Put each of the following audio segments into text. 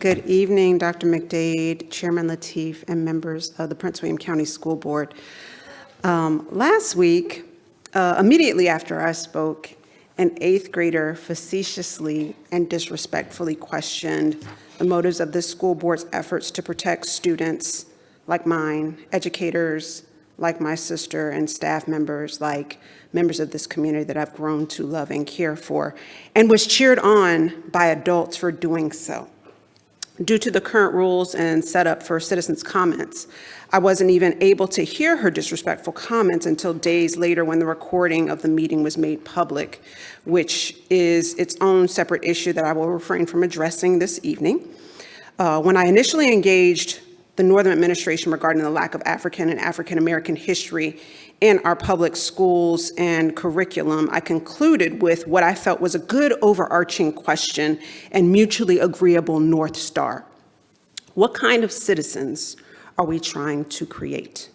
Good evening, Dr. McDade, Chairman Lateef, and members of the Prince William County School Board. Last week, immediately after I spoke, an 8th grader facetiously and disrespectfully questioned the motives of this school board's efforts to protect students like mine, educators like my sister, and staff members like members of this community that I've grown to love and care for, and was cheered on by adults for doing so. Due to the current rules and setup for citizens' comments, I wasn't even able to hear her disrespectful comments until days later when the recording of the meeting was made public, which is its own separate issue that I will refrain from addressing this evening. When I initially engaged the Northern administration regarding the lack of African and African American history in our public schools and curriculum, I concluded with what I felt was a good overarching question and mutually agreeable North Star. What kind of citizens are we trying to create?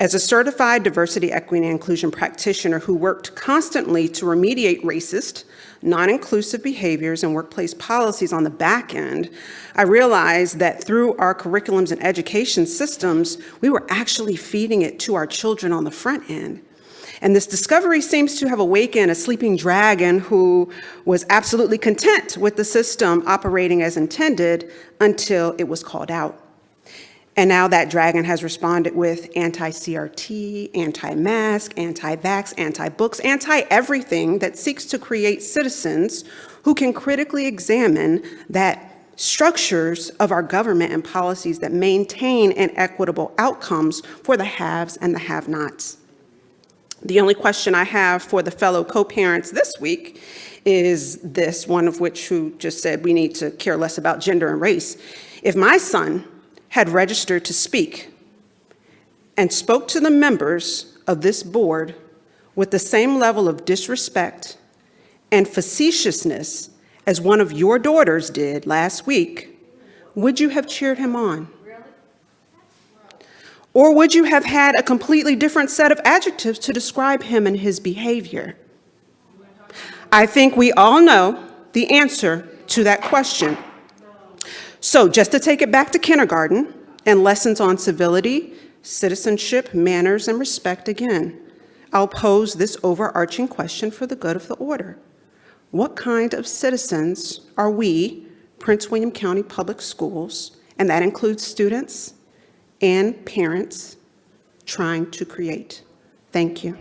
As a certified diversity, equity, and inclusion practitioner who worked constantly to remediate racist, non-inclusive behaviors and workplace policies on the back end, I realized that through our curriculums and education systems, we were actually feeding it to our children on the front end. And this discovery seems to have awakened a sleeping dragon who was absolutely content with the system operating as intended until it was called out. And now that dragon has responded with anti-CRT, anti-mask, anti-vax, anti-books, anti-everything that seeks to create citizens who can critically examine that structures of our government and policies that maintain inequitable outcomes for the haves and the have-nots. The only question I have for the fellow co-parents this week is this, one of which who just said we need to care less about gender and race. If my son had registered to speak and spoke to the members of this board with the same level of disrespect and facetiousness as one of your daughters did last week, would you have cheered him on? Or would you have had a completely different set of adjectives to describe him and his behavior? I think we all know the answer to that question. So just to take it back to kindergarten and lessons on civility, citizenship, manners, and respect again, I'll pose this overarching question for the good of the order. What kind of citizens are we, Prince William County Public Schools, and that includes students and parents, trying to create? Thank you.